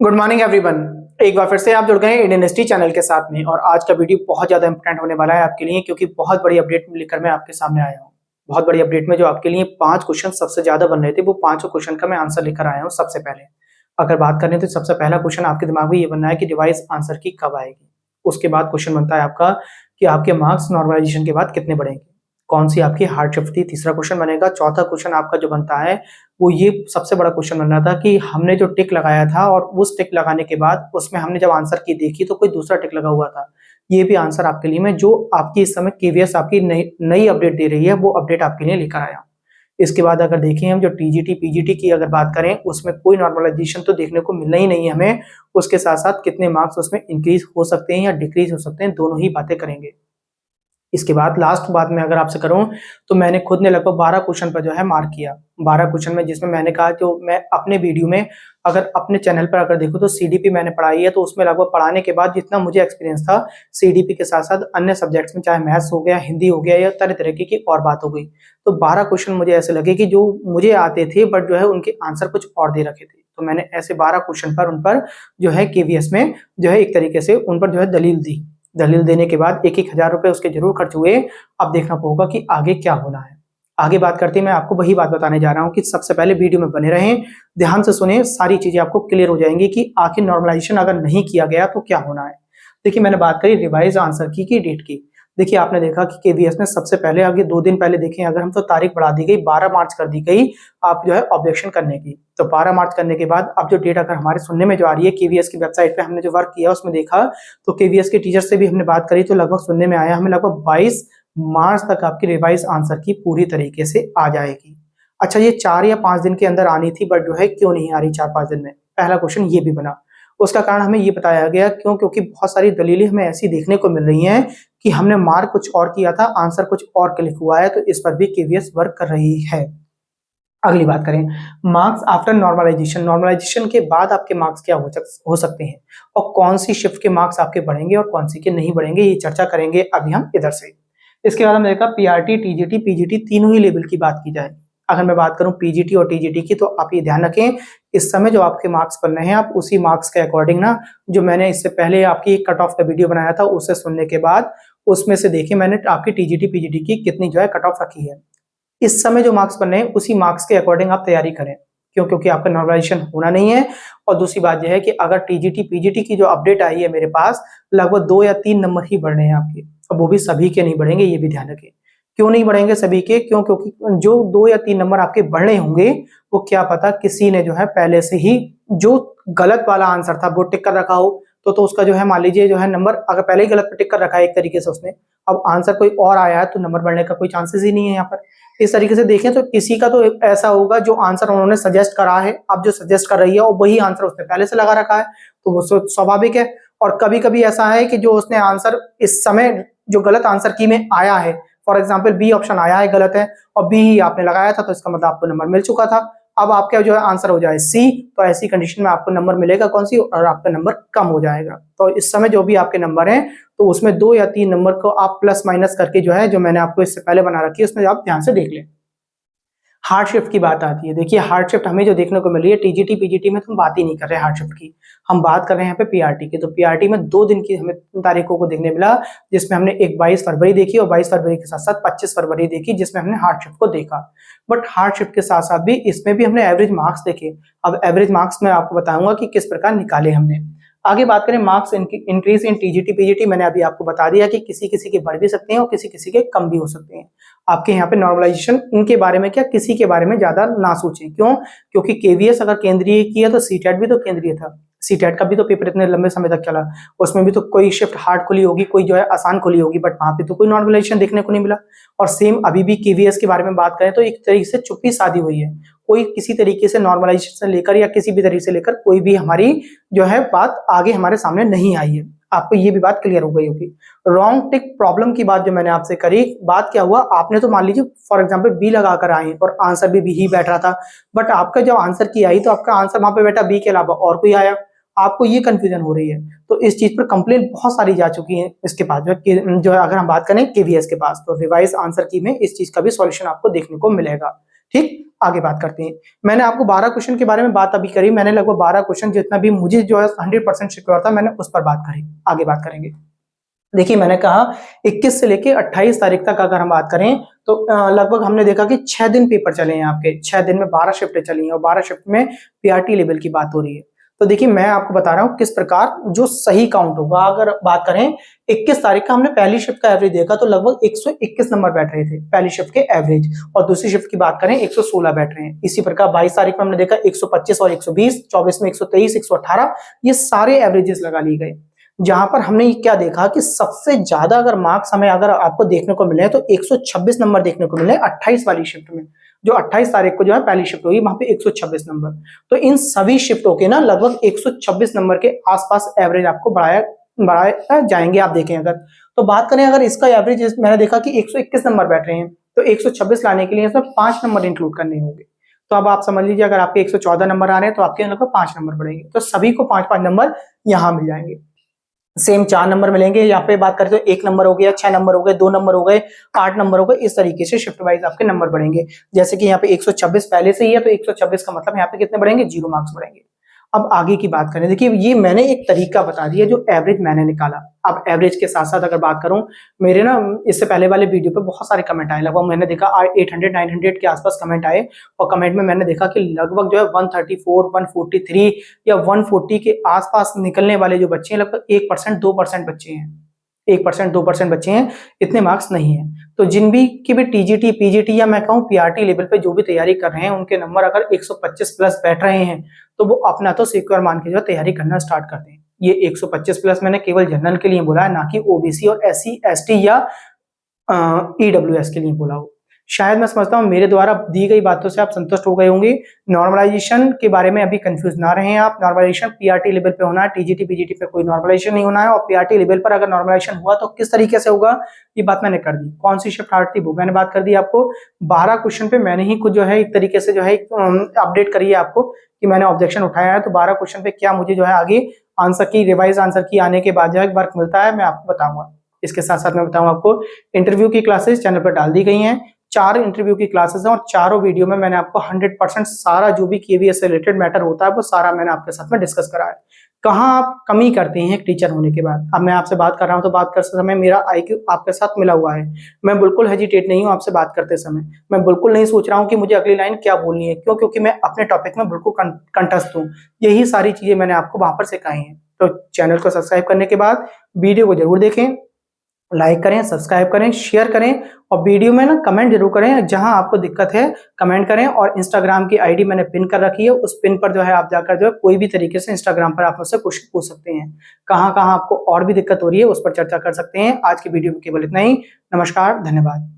Good morning everyone. एक बार फिर से आप जुड़ गए हैं इंडियन हिस्ट्री चैनल के साथ में और आज का वीडियो बहुत ज़्यादा इंपॉर्टेंट होने वाला है आपके लिए, क्योंकि बहुत बड़ी अपडेट लेकर मैं आपके सामने आया हूँ। बहुत बड़ी अपडेट में जो आपके लिए 5 क्वेश्चन सबसे ज़्यादा बन रहे थे, वो 5 क्वेश्चन का मैं आंसर लेकर आया हूँ। सबसे पहले अगर बात करें तो सबसे पहला क्वेश्चन आपके दिमाग में ये बनना है कि रिवाइज आंसर की कब आएगी। उसके बाद क्वेश्चन बनता है आपका कि आपके मार्क्स नॉर्मलाइजेशन के बाद कितने बढ़ेंगे, कौन सी आपकी हार्डशिप थी, तीसरा क्वेश्चन बनेगा। चौथा क्वेश्चन आपका जो बनता है वो ये सबसे बड़ा क्वेश्चन बन रहा था कि हमने जो टिक लगाया था और उस टिक लगाने के बाद उसमें हमने जब आंसर की देखी तो कोई दूसरा टिक लगा हुआ था। ये भी आंसर आपके लिए मैं जो आपकी इस समय केवीएस आपकी नई अपडेट दे रही है वो अपडेट आपके लिए लेकर आया हूँ। इसके बाद अगर देखें हम जो टीजीटी पीजीटी की अगर बात करें उसमें कोई नॉर्मलाइजेशन तो देखने को मिलना ही नहीं है हमें। उसके साथ साथ कितने मार्क्स उसमें इंक्रीज हो सकते हैं या डिक्रीज हो सकते हैं, दोनों ही बातें करेंगे। इसके बाद लास्ट बात में अगर आपसे करूं तो मैंने खुद ने लगभग 12 क्वेश्चन पर जो है मार्क किया। 12 क्वेश्चन में जिसमें मैंने कहा कि मैं अपने वीडियो में अगर अपने चैनल पर अगर देखूं तो सीडीपी मैंने पढ़ाई है, तो उसमें लगभग पढ़ाने के बाद जितना मुझे एक्सपीरियंस था सीडीपी के साथ साथ अन्य सब्जेक्ट्स में, चाहे मैथ्स हो गया, हिंदी हो गया या तरह तरीके की और बात हो गई, तो 12 क्वेश्चन मुझे ऐसे लगे कि जो मुझे आते थे बट जो है उनके आंसर कुछ और दे रखे थे। तो मैंने ऐसे 12 क्वेश्चन पर उन पर जो है केवीएस में जो है एक तरीके से उन पर जो है दलील दी। दलील देने के बाद 1-1 हजार रुपए उसके जरूर खर्च हुए। अब देखना होगा कि आगे क्या होना है। आगे बात करते हैं, मैं आपको वही बात बताने जा रहा हूं कि सबसे पहले वीडियो में बने रहें, ध्यान से सुने, सारी चीजें आपको क्लियर हो जाएंगी कि आखिर नॉर्मलाइजेशन अगर नहीं किया गया तो क्या होना है। देखिए मैंने बात करी रिवाइज आंसर की डेट की। देखिए आपने देखा कि केवीएस ने सबसे पहले आगे 2 दिन पहले देखें अगर हम तो तारीख बढ़ा दी गई, 12 मार्च कर दी गई आप जो है ऑब्जेक्शन करने की। तो 12 मार्च करने के बाद अब जो डेट अगर हमारे सुनने में जो आ रही है केवीएस की वेबसाइट पे हमने जो वर्क किया उसमें देखा तो केवीएस के टीचर से भी हमने बात करी तो लगभग सुनने में आया हमें लगभग 22 मार्च तक आपकी रिवाइज आंसर की पूरी तरीके से आ जाएगी। अच्छा ये 4 या 5 दिन के अंदर आनी थी बट जो है क्यों नहीं आ रही 4-5 दिन में, पहला क्वेश्चन ये भी बना। उसका कारण हमें ये बताया गया क्योंकि बहुत सारी दलीलें हमें ऐसी देखने को मिल रही हैं कि हमने मार्क कुछ और किया था, आंसर कुछ और क्लिक हुआ है, तो इस पर भी केवीएस वर्क कर रही है। अगली बात करें मार्क्स आफ्टर नॉर्मलाइजेशन। नॉर्मलाइजेशन के बाद आपके मार्क्स क्या हो सकते हैं और कौन सी शिफ्ट के मार्क्स आपके बढ़ेंगे और कौन सी के नहीं बढ़ेंगे, ये चर्चा करेंगे अभी हम इधर से। इसके बाद हम देखा पीआरटी टीजीटी पीजीटी तीनों ही लेवल की बात की जाए। अगर मैं बात करूं पीजीटी और टीजीटी की तो आप ये ध्यान रखें इस समय जो आपके मार्क्स बन रहे हैं आप उसी मार्क्स के अकॉर्डिंग ना, जो मैंने इससे पहले आपकी कट ऑफ का वीडियो बनाया था उसे सुनने के बाद उसमें से देखिए मैंने आपकी टीजीटी पीजीटी की कितनी जो है कट ऑफ रखी है। इस समय जो मार्क्स बन रहे हैं उसी मार्क्स के अकॉर्डिंग आप तैयारी करें, क्योंकि आपका नॉर्मलाइजेशन होना नहीं है। और दूसरी बात यह है कि अगर टीजीटी पीजीटी की जो अपडेट आई है मेरे पास लगभग 2 या 3 नंबर ही बढ़ रहे हैं आपके, और वो भी सभी के नहीं बढ़ेंगे, ये भी ध्यान रखें। क्यों नहीं बढ़ेंगे सभी के, क्योंकि जो 2 या 3 नंबर आपके बढ़ने होंगे वो क्या पता किसी ने जो है पहले से ही जो गलत वाला आंसर था वो टिक कर रखा हो, तो उसका जो है मान लीजिए जो है नंबर अगर पहले ही गलत पे टिक कर रखा है एक तरीके से उसने, अब आंसर कोई और आया है तो नंबर बढ़ने का कोई चांसेस ही नहीं है यहाँ पर। इस तरीके से देखें तो किसी का तो ऐसा होगा जो आंसर उन्होंने सजेस्ट करा है, अब जो सजेस्ट कर रही है और वही आंसर उसने पहले से लगा रखा है, तो वो स्वाभाविक है। और कभी कभी ऐसा है कि जो उसने आंसर इस समय जो गलत आंसर की में आया है, फॉर एग्जाम्पल बी ऑप्शन आया है गलत है और बी ही आपने लगाया था, तो इसका मतलब आपको नंबर मिल चुका था। अब आपका जो है आंसर हो जाए सी, तो ऐसी कंडीशन में आपको नंबर मिलेगा कौन सी, और आपका नंबर कम हो जाएगा। तो इस समय जो भी आपके नंबर हैं तो उसमें 2 या 3 नंबर को आप प्लस माइनस करके जो है जो मैंने आपको इससे पहले बना रखी है उसमें आप ध्यान से देख लें। हार्ड शिफ्ट की बात आती है, देखिए हार्ड शिफ्ट हमें जो देखने को मिल रही है टीजीटी पीजीटी में तो हम बात ही नहीं कर रहे हार्ड शिफ्ट की, हम बात कर रहे हैं यहाँ पे पीआरटी की। तो पीआरटी में 2 दिन की हमें तारीखों को देखने मिला, जिसमें हमने एक 22 फरवरी देखी और 22 फरवरी के साथ साथ 25 फरवरी देखी, जिसमें हमने हार्ड शिफ्ट को देखा। बट हार्ड शिफ्ट के साथ साथ भी इसमें भी हमने एवरेज मार्क्स देखे। अब एवरेज मार्क्स में आपको बताऊंगा कि किस प्रकार निकाले हमने। आगे बात करें marks increase in TGT PGT, मैंने अभी आपको बता दिया कि किसी किसी के बढ़ भी सकते हैं और किसी किसी के कम भी हो सकते हैं। आपके यहाँ पे नॉर्मलाइजेशन इनके बारे में क्या किसी के बारे में ज्यादा ना सोचें, क्यों, क्योंकि केवीएस अगर केंद्रीय की है तो सीटेट भी तो केंद्रीय था, सीटेट का भी तो पेपर इतने लंबे समय तक चला, उसमें भी तो कोई शिफ्ट हार्ड खुली होगी, कोई जो है आसान खुली होगी, बट वहां पे तो कोई नॉर्मलाइजेशन देखने को नहीं मिला। और सेम अभी भी केवीएस के बारे में बात करें तो एक तरीके से चुप्पी साधी हुई है, कोई किसी तरीके से नॉर्मलाइजेशन लेकर या किसी भी तरीके से लेकर कोई भी हमारी जो है बात आगे हमारे सामने नहीं आई है। आपको ये भी बात क्लियर हो गई होगी। रॉन्ग टिक प्रॉब्लम की बात जो मैंने आपसे करी, बात क्या हुआ, आपने तो मान लीजिए फॉर एग्जांपल बी लगाकर आए और आंसर भी बी ही बैठ रहा था, बट आपका जब आंसर की आई तो आपका आंसर वहां पे बैठा बी के अलावा और कोई आया, आपको ये कंफ्यूजन हो रही है। तो इस चीज पर कंप्लेंट बहुत सारी जा चुकी है इसके पास जो है अगर हम बात करें केवीएस के पास, तो रिवाइज आंसर की में इस चीज का भी सॉल्यूशन आपको देखने को मिलेगा। ठीक, आगे बात करते हैं। मैंने आपको 12 क्वेश्चन के बारे में बात अभी करी, मैंने लगभग 12 क्वेश्चन जितना भी मुझे जो है 100% सिक्योर था, मैंने उस पर बात करी। आगे बात करेंगे। देखिए मैंने कहा 21 से लेके 28 तारीख तक अगर हम बात करें तो लगभग हमने देखा कि 6 दिन पेपर चले हैं आपके, 6 दिन में 12 शिफ्टें चली हैं और 12 शिफ्ट में पीआरटी लेवल की बात हो रही है। तो देखिए मैं आपको बता रहा हूँ किस प्रकार जो सही काउंट होगा। अगर बात करें 21 तारीख का हमने पहली शिफ्ट का एवरेज देखा तो लगभग 121 नंबर बैठ रहे थे पहली शिफ्ट के एवरेज, और दूसरी शिफ्ट की बात करें 116 बैठ रहे हैं। इसी प्रकार 22 तारीख में हमने देखा 125 और 120, 24 में 123, 118, ये सारे एवरेजेस लगा लिए गए। जहां पर हमने क्या देखा कि सबसे ज्यादा अगर मार्क्स हमें अगर आपको देखने को मिले तो 126 नंबर देखने को मिले 28 वाली शिफ्ट में, जो 28 तारीख को जो है पहली शिफ्ट हुई वहां पे 126 नंबर। तो इन सभी शिफ्टों के ना लगभग 126 नंबर के आसपास एवरेज आपको बढ़ाए जाएंगे। आप देखें अगर तो बात करें अगर इसका एवरेज मैंने देखा कि 121 नंबर बैठ रहे हैं तो 126 लाने के लिए इसमें 5 नंबर इंक्लूड करने होंगे। तो अब आप समझ लीजिए अगर आपके 114 नंबर आ रहे हैं तो आपके लगभग 5 नंबर बढ़ेंगे, तो सभी को 5-5 नंबर यहाँ मिल जाएंगे। सेम 4 नंबर मिलेंगे, यहाँ पे बात करें तो 1 नंबर हो गया, 6 नंबर हो गए, 2 नंबर हो गए, 8 नंबर हो गए। इस तरीके से शिफ्ट वाइज आपके नंबर बढ़ेंगे। जैसे कि यहाँ पे 126 पहले से ही है तो 126 का मतलब यहाँ पे कितने बढ़ेंगे, 0 मार्क्स बढ़ेंगे। अब आगे की बात करें, देखिए ये मैंने एक तरीका बता दिया जो एवरेज मैंने निकाला। अब एवरेज के साथ साथ अगर बात करूं, मेरे ना इससे पहले वाले वीडियो पे बहुत सारे कमेंट आए, लगभग मैंने देखा 800-900 के आसपास कमेंट आए, और कमेंट में मैंने देखा कि लगभग जो है 134, 143 या 140 के आसपास निकलने वाले जो बच्चे हैं लगभग 1%, 2% बच्चे हैं, 1%, 2% बच्चे हैं, इतने मार्क्स नहीं है। तो जिन भी की भी टीजीटी, पीजीटी या मैं कहूँ पीआरटी लेवल पे जो भी तैयारी कर रहे हैं उनके नंबर अगर 125 प्लस बैठ रहे हैं तो वो अपना तो सिक्योर मान के जो तैयारी करना स्टार्ट कर दें। ये 125 प्लस मैंने केवल जनरल के लिए बोला है, ना कि ओबीसी और एससी एसटी या ईडब्ल्यूएस के लिए बोला हो। शायद मैं समझता हूँ मेरे द्वारा दी गई बातों से आप संतुष्ट हो गए होंगे। नॉर्मलाइजेशन के बारे में अभी कंफ्यूज ना रहें आप। नॉर्मलाइजेशन पीआरटी लेवल पे होना है, टीजीटी पीजीटी पे कोई नॉर्मलाइजेशन नहीं होना है। और पीआरटी लेवल पर अगर नॉर्मलाइजेशन हुआ तो किस तरीके से होगा, ये बात मैंने कर दी। कौन सी शिफ्ट हार्ड थी वो मैंने बात कर दी आपको। 12 क्वेश्चन पे मैंने ही कुछ जो है एक तरीके से जो है अपडेट करी है आपको कि मैंने ऑब्जेक्शन उठाया है, तो 12 क्वेश्चन पे क्या मुझे जो है आगे आंसर की, रिवाइज आंसर की आने के बाद जो है वर्क मिलता है, मैं आपको बताऊंगा। इसके साथ साथ मैं बताऊंगा आपको इंटरव्यू की क्लासेस चैनल पर डाल दी गई हैं। 4 इंटरव्यू की क्लासेस हैं और चारों वीडियो में मैंने आपको 100% सारा जो भी केवीएस से रिलेटेड मैटर होता है वो सारा मैंने आपके साथ में डिस्कस करा है। कहाँ आप कमी करते हैं एक टीचर होने के बाद। अब मैं आपसे बात कर रहा हूं तो बात करते समय मेरा आईक्यू आपके साथ मिला हुआ है, मैं बिल्कुल हेजिटेट नहीं हूं आपसे बात करते समय। मैं बिल्कुल नहीं सोच रहा हूं कि मुझे अगली लाइन क्या बोलनी है, क्यों? क्योंकि मैं अपने टॉपिक में बिल्कुल कंठस्थ हूं। यही सारी चीजें मैंने आपको वहां पर सिखाई हैं। तो चैनल को सब्सक्राइब करने के बाद वीडियो को जरूर देखें, लाइक करें, सब्सक्राइब करें, शेयर करें, और वीडियो में ना कमेंट जरूर करें जहां आपको दिक्कत है, कमेंट करें। और इंस्टाग्राम की आईडी मैंने पिन कर रखी है, उस पिन पर जो है आप जाकर जो है कोई भी तरीके से इंस्टाग्राम पर आप मुझसे क्वेश्चन पूछ सकते हैं। कहां कहां आपको और भी दिक्कत हो रही है उस पर चर्चा कर सकते हैं। आज की वीडियो में केवल इतना ही। नमस्कार, धन्यवाद।